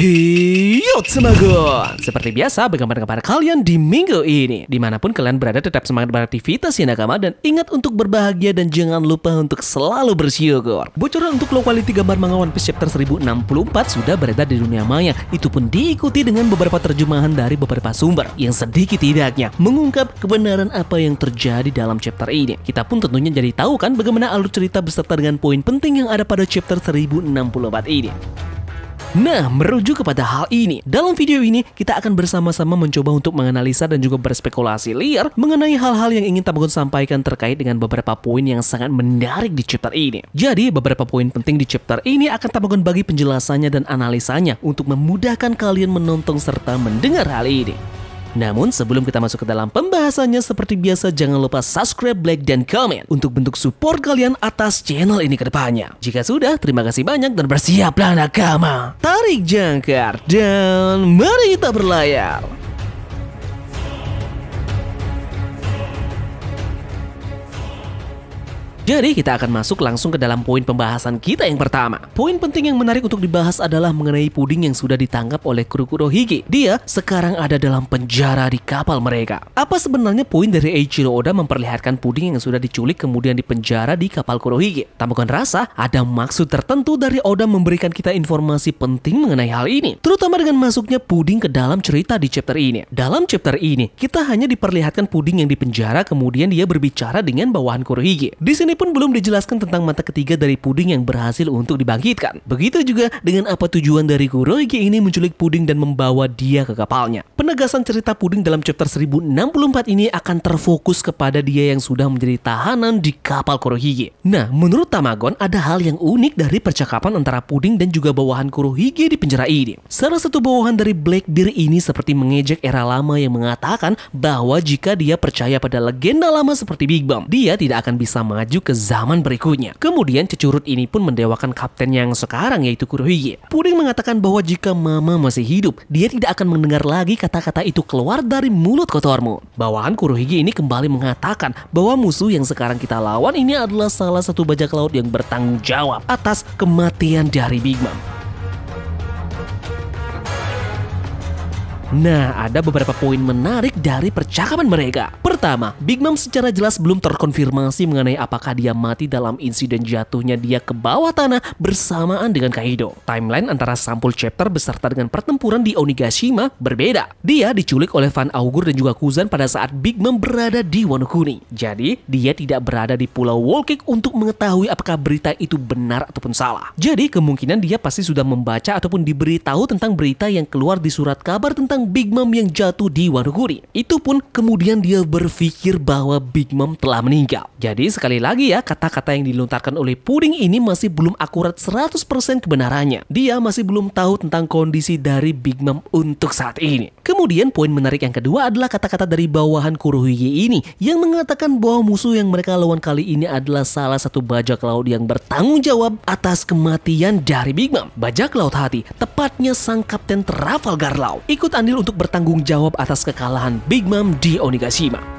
Yo Semagon, seperti biasa bagaimana kabar kalian di minggu ini? Dimanapun kalian berada tetap semangat beraktivitas ya nakama. Dan ingat untuk berbahagia dan jangan lupa untuk selalu bersyukur. Bocoran untuk low quality gambar manga One Piece chapter 1064 sudah beredar di dunia maya. Itu pun diikuti dengan beberapa terjemahan dari beberapa sumber yang sedikit tidaknya mengungkap kebenaran apa yang terjadi dalam chapter ini. Kita pun tentunya jadi tahu kan bagaimana alur cerita beserta dengan poin penting yang ada pada chapter 1064 ini. Nah, merujuk kepada hal ini, dalam video ini kita akan bersama-sama mencoba untuk menganalisa dan juga berspekulasi liar mengenai hal-hal yang ingin Tamagon sampaikan terkait dengan beberapa poin yang sangat menarik di chapter ini. Jadi, beberapa poin penting di chapter ini akan Tamagon bagi penjelasannya dan analisanya untuk memudahkan kalian menonton serta mendengar hal ini. Namun sebelum kita masuk ke dalam pembahasannya, seperti biasa jangan lupa subscribe, like, dan komen untuk bentuk support kalian atas channel ini ke depannya. Jika sudah, terima kasih banyak dan bersiaplah nakama. Tarik jangkar dan mari kita berlayar. Jadi kita akan masuk langsung ke dalam poin pembahasan kita yang pertama. Poin penting yang menarik untuk dibahas adalah mengenai puding yang sudah ditangkap oleh kru Kurohige. Dia sekarang ada dalam penjara di kapal mereka. Apa sebenarnya poin dari Eiichiro Oda memperlihatkan puding yang sudah diculik kemudian dipenjara di kapal Kurohige? Tamagon rasa ada maksud tertentu dari Oda memberikan kita informasi penting mengenai hal ini, terutama dengan masuknya puding ke dalam cerita di chapter ini. Dalam chapter ini, kita hanya diperlihatkan puding yang dipenjara kemudian dia berbicara dengan bawahan Kurohige. Di sini pun belum dijelaskan tentang mata ketiga dari puding yang berhasil untuk dibangkitkan. Begitu juga dengan apa tujuan dari Kurohige ini menculik puding dan membawa dia ke kapalnya. Penegasan cerita puding dalam chapter 1064 ini akan terfokus kepada dia yang sudah menjadi tahanan di kapal Kurohige. Nah, menurut Tamagon ada hal yang unik dari percakapan antara puding dan juga bawahan Kurohige di penjara ini. Salah satu bawahan dari Blackbeard ini seperti mengejek era lama yang mengatakan bahwa jika dia percaya pada legenda lama seperti Big Mom, dia tidak akan bisa maju ke zaman berikutnya. Kemudian cecurut ini pun mendewakan kapten yang sekarang yaitu Kurohige. Puding mengatakan bahwa jika Mama masih hidup, dia tidak akan mendengar lagi kata-kata itu keluar dari mulut kotormu. Bawahan Kurohige ini kembali mengatakan bahwa musuh yang sekarang kita lawan ini adalah salah satu bajak laut yang bertanggung jawab atas kematian dari Big Mom. Nah, ada beberapa poin menarik dari percakapan mereka. Pertama, Big Mom secara jelas belum terkonfirmasi mengenai apakah dia mati dalam insiden jatuhnya dia ke bawah tanah bersamaan dengan Kaido. Timeline antara sampul chapter beserta dengan pertempuran di Onigashima berbeda. Dia diculik oleh Van Augur dan juga Kuzan pada saat Big Mom berada di Wano Kuni. Jadi, dia tidak berada di Pulau Whole Cake untuk mengetahui apakah berita itu benar ataupun salah. Jadi, kemungkinan dia pasti sudah membaca ataupun diberitahu tentang berita yang keluar di surat kabar tentang Big Mom yang jatuh di Wano Kuni. Itu pun kemudian dia berpikir bahwa Big Mom telah meninggal. Jadi sekali lagi ya, kata-kata yang dilontarkan oleh puding ini masih belum akurat 100% kebenarannya. Dia masih belum tahu tentang kondisi dari Big Mom untuk saat ini. Kemudian poin menarik yang kedua adalah kata-kata dari bawahan Kurohige ini yang mengatakan bahwa musuh yang mereka lawan kali ini adalah salah satu bajak laut yang bertanggung jawab atas kematian dari Big Mom. Bajak laut hati, tepatnya sang kapten Trafalgar Law, ikut andil untuk bertanggung jawab atas kekalahan Big Mom di Onigashima.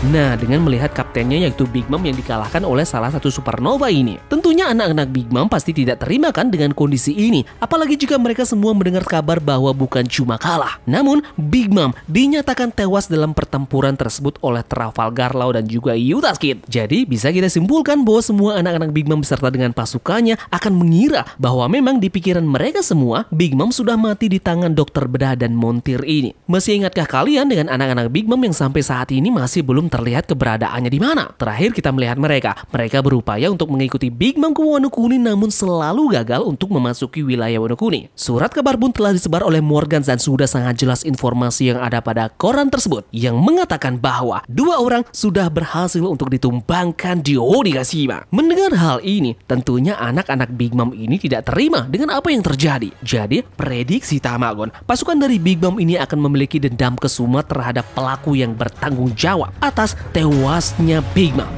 Nah, dengan melihat kaptennya yaitu Big Mom yang dikalahkan oleh salah satu supernova ini, tentunya anak-anak Big Mom pasti tidak terima kan dengan kondisi ini. Apalagi jika mereka semua mendengar kabar bahwa bukan cuma kalah, namun Big Mom dinyatakan tewas dalam pertempuran tersebut oleh Trafalgar Law dan juga Yuta Kid. Jadi bisa kita simpulkan bahwa semua anak-anak Big Mom beserta dengan pasukannya akan mengira bahwa memang di pikiran mereka semua Big Mom sudah mati di tangan dokter bedah dan montir ini. Masih ingatkah kalian dengan anak-anak Big Mom yang sampai saat ini masih belum terlihat keberadaannya di mana? Terakhir kita melihat mereka berupaya untuk mengikuti Big Mom ke Wano Kuni namun selalu gagal untuk memasuki wilayah Wano Kuni. Surat kabar pun telah disebar oleh Morgan dan sudah sangat jelas informasi yang ada pada koran tersebut yang mengatakan bahwa dua orang sudah berhasil untuk ditumbangkan di Onigashima. Mendengar hal ini, tentunya anak-anak Big Mom ini tidak terima dengan apa yang terjadi. Jadi, prediksi Tamagon, pasukan dari Big Mom ini akan memiliki dendam kesumat terhadap pelaku yang bertanggung jawab atas tewasnya Big Mom.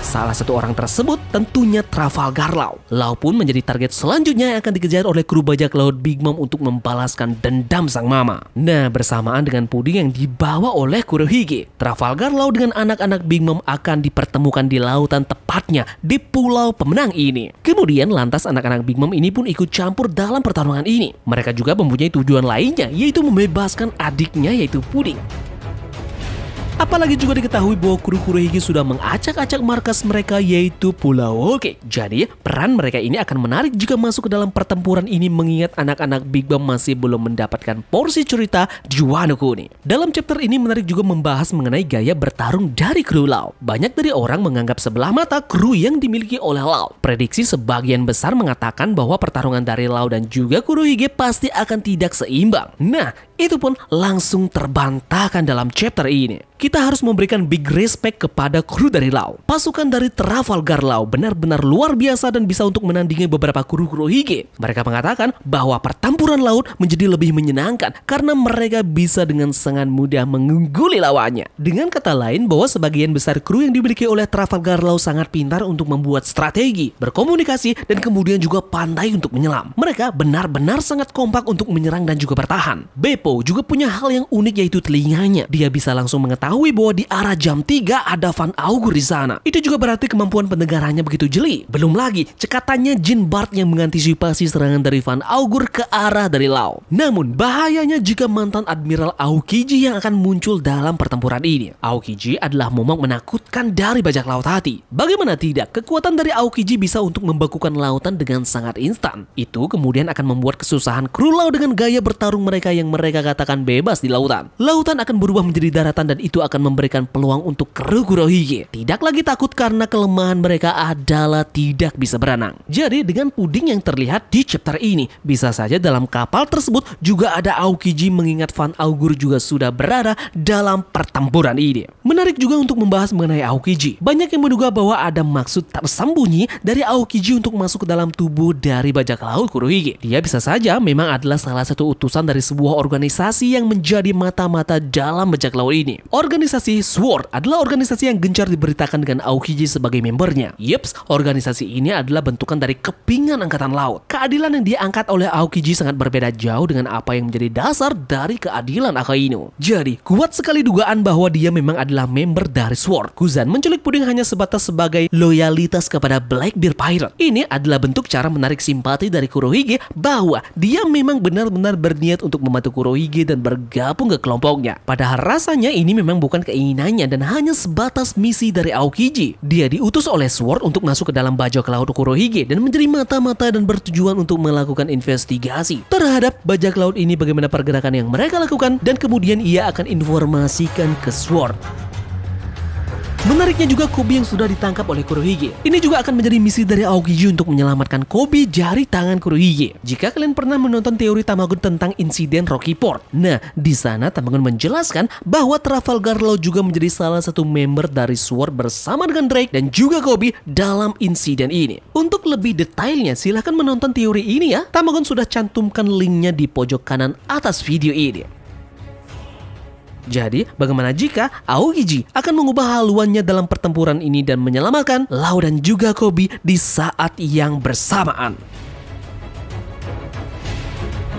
Salah satu orang tersebut tentunya Trafalgar Law. Law pun menjadi target selanjutnya yang akan dikejar oleh kru bajak laut Big Mom untuk membalaskan dendam sang mama. Nah, bersamaan dengan puding yang dibawa oleh Kurohige, Trafalgar Law dengan anak-anak Big Mom akan dipertemukan di lautan, tepatnya di pulau pemenang ini. Kemudian lantas anak-anak Big Mom ini pun ikut campur dalam pertarungan ini. Mereka juga mempunyai tujuan lainnya, yaitu membebaskan adiknya yaitu Puding. Apalagi juga diketahui bahwa kru Kurohige sudah mengacak-acak markas mereka yaitu Pulau Oge. Jadi peran mereka ini akan menarik jika masuk ke dalam pertempuran ini, mengingat anak-anak Big Mom masih belum mendapatkan porsi cerita di Wano Kuni. Dalam chapter ini menarik juga membahas mengenai gaya bertarung dari kru Law. Banyak dari orang menganggap sebelah mata kru yang dimiliki oleh Law. Prediksi sebagian besar mengatakan bahwa pertarungan dari Law dan juga Kurohige pasti akan tidak seimbang. Nah, itu pun langsung terbantahkan dalam chapter ini. Kita harus memberikan big respect kepada kru dari Law. Pasukan dari Trafalgar Law benar-benar luar biasa dan bisa untuk menandingi beberapa kru Kurohige. Mereka mengatakan bahwa pertempuran laut menjadi lebih menyenangkan karena mereka bisa dengan sangat mudah mengungguli lawannya. Dengan kata lain, bahwa sebagian besar kru yang dimiliki oleh Trafalgar Law sangat pintar untuk membuat strategi, berkomunikasi, dan kemudian juga pandai untuk menyelam. Mereka benar-benar sangat kompak untuk menyerang dan juga bertahan. Beppo juga punya hal yang unik yaitu telinganya. Dia bisa langsung mengetahui bahwa di arah jam 3 ada Van Augur di sana. Itu juga berarti kemampuan pendengarannya begitu jeli. Belum lagi cekatannya Jean Bart yang mengantisipasi serangan dari Van Augur ke arah dari Law. Namun bahayanya jika mantan Admiral Aokiji yang akan muncul dalam pertempuran ini. Aokiji adalah momok menakutkan dari bajak laut hati. Bagaimana tidak, kekuatan dari Aokiji bisa untuk membekukan lautan dengan sangat instan. Itu kemudian akan membuat kesusahan kru Law dengan gaya bertarung mereka yang mereka katakan bebas di lautan. Lautan akan berubah menjadi daratan dan itu akan memberikan peluang untuk kru Kurohige tidak lagi takut karena kelemahan mereka adalah tidak bisa berenang. Jadi dengan puding yang terlihat di chapter ini, bisa saja dalam kapal tersebut juga ada Aokiji, mengingat Van Augur juga sudah berada dalam pertempuran ini. Menarik juga untuk membahas mengenai Aokiji. Banyak yang menduga bahwa ada maksud tersembunyi dari Aokiji untuk masuk ke dalam tubuh dari bajak laut Kurohige. Dia bisa saja memang adalah salah satu utusan dari sebuah organisasi yang menjadi mata-mata dalam bajak laut ini. Organisasi SWORD adalah organisasi yang gencar diberitakan dengan Aokiji sebagai membernya. Yeps, organisasi ini adalah bentukan dari kepingan angkatan laut. Keadilan yang diangkat oleh Aokiji sangat berbeda jauh dengan apa yang menjadi dasar dari keadilan Akainu. Jadi, kuat sekali dugaan bahwa dia memang adalah member dari SWORD. Kuzan menculik puding hanya sebatas sebagai loyalitas kepada Blackbeard Pirate. Ini adalah bentuk cara menarik simpati dari Kurohige bahwa dia memang benar-benar berniat untuk membantu Kurohige dan bergabung ke kelompoknya. Padahal rasanya ini memang bukan keinginannya dan hanya sebatas misi dari Aokiji. Dia diutus oleh SWORD untuk masuk ke dalam bajak laut Kurohige dan menjadi mata-mata dan bertujuan untuk melakukan investigasi terhadap bajak laut ini, bagaimana pergerakan yang mereka lakukan, dan kemudian ia akan informasikan ke SWORD. Menariknya juga Koby yang sudah ditangkap oleh Kurohige. Ini juga akan menjadi misi dari Aokiji untuk menyelamatkan Koby dari tangan Kurohige. Jika kalian pernah menonton teori Tamagon tentang insiden Rocky Port, nah di sana Tamagon menjelaskan bahwa Trafalgar Law juga menjadi salah satu member dari SWORD bersama dengan Drake dan juga Koby dalam insiden ini. Untuk lebih detailnya silahkan menonton teori ini ya. Tamagon sudah cantumkan linknya di pojok kanan atas video ini. Jadi, bagaimana jika Aokiji akan mengubah haluannya dalam pertempuran ini dan menyelamatkan Law dan juga Koby di saat yang bersamaan?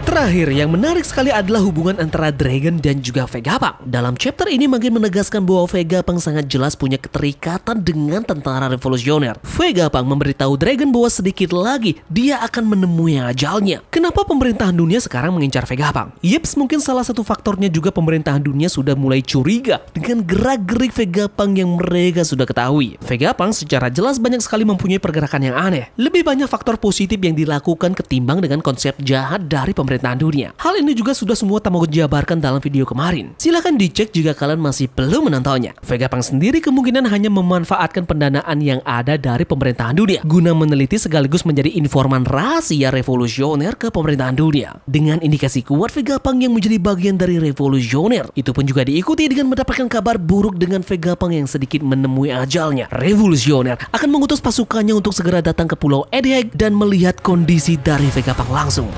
Terakhir, yang menarik sekali adalah hubungan antara Dragon dan juga Vegapunk. Dalam chapter ini makin menegaskan bahwa Vegapunk sangat jelas punya keterikatan dengan tentara revolusioner. Vegapunk memberitahu Dragon bahwa sedikit lagi dia akan menemui ajalnya. Kenapa pemerintahan dunia sekarang mengincar Vegapunk? Yeps, mungkin salah satu faktornya juga pemerintahan dunia sudah mulai curiga dengan gerak-gerik Vegapunk yang mereka sudah ketahui. Vegapunk secara jelas banyak sekali mempunyai pergerakan yang aneh. Lebih banyak faktor positif yang dilakukan ketimbang dengan konsep jahat dari pemerintahan dunia. Hal ini juga sudah semua Tamagon jabarkan dalam video kemarin. Silahkan dicek jika kalian masih belum menontonnya. Vegapunk sendiri kemungkinan hanya memanfaatkan pendanaan yang ada dari pemerintahan dunia guna meneliti sekaligus menjadi informan rahasia revolusioner ke pemerintahan dunia. Dengan indikasi kuat Vegapunk yang menjadi bagian dari revolusioner, itu pun juga diikuti dengan mendapatkan kabar buruk dengan Vegapunk yang sedikit menemui ajalnya. Revolusioner akan mengutus pasukannya untuk segera datang ke Pulau Egghead dan melihat kondisi dari Vegapunk langsung.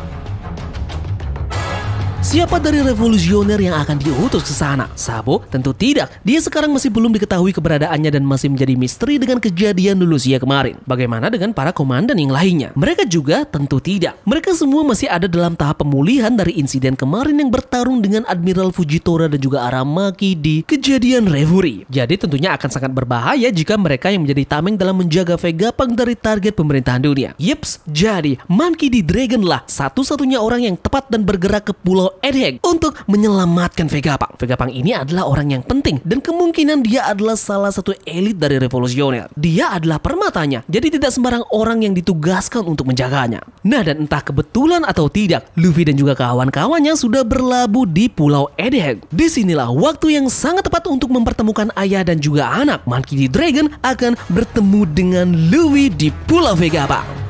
Siapa dari revolusioner yang akan diutus ke sana? Sabo? Tentu tidak. Dia sekarang masih belum diketahui keberadaannya dan masih menjadi misteri dengan kejadian di Lucia kemarin. Bagaimana dengan para komandan yang lainnya? Mereka juga tentu tidak. Mereka semua masih ada dalam tahap pemulihan dari insiden kemarin yang bertarung dengan Admiral Fujitora dan juga Aramaki di kejadian Reverie. Jadi tentunya akan sangat berbahaya jika mereka yang menjadi tameng dalam menjaga Vegapunk dari target pemerintahan dunia. Yeps, jadi Monkey D. Dragon lah satu-satunya orang yang tepat dan bergerak ke Pulau Egghead untuk menyelamatkan Vegapunk. Vegapunk ini adalah orang yang penting dan kemungkinan dia adalah salah satu elit dari revolusioner. Dia adalah permatanya, jadi tidak sembarang orang yang ditugaskan untuk menjaganya. Nah, dan entah kebetulan atau tidak, Luffy dan juga kawan-kawannya sudah berlabuh di Pulau Egghead. Disinilah waktu yang sangat tepat untuk mempertemukan ayah dan juga anak. Monkey D. Dragon akan bertemu dengan Luffy di Pulau Vegapunk.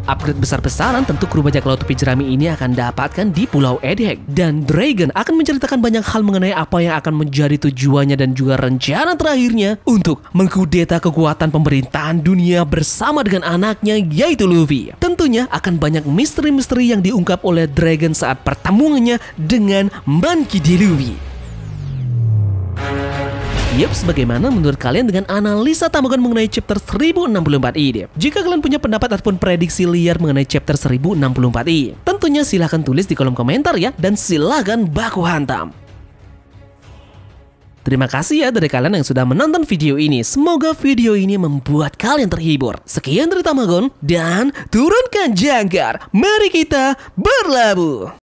Upgrade besar-besaran tentu kru bajak laut topi jerami ini akan dapatkan di Pulau Egghead. Dan Dragon akan menceritakan banyak hal mengenai apa yang akan menjadi tujuannya dan juga rencana terakhirnya untuk mengkudeta kekuatan pemerintahan dunia bersama dengan anaknya yaitu Luffy. Tentunya akan banyak misteri-misteri yang diungkap oleh Dragon saat pertemuannya dengan Monkey D. Luffy. Yeps, bagaimana menurut kalian dengan analisa Tamagon mengenai chapter 1064 ini? Jika kalian punya pendapat ataupun prediksi liar mengenai chapter 1064 ini, tentunya silahkan tulis di kolom komentar ya, dan silahkan baku hantam. Terima kasih ya dari kalian yang sudah menonton video ini. Semoga video ini membuat kalian terhibur. Sekian dari Tamagon, dan turunkan jangkar. Mari kita berlabuh.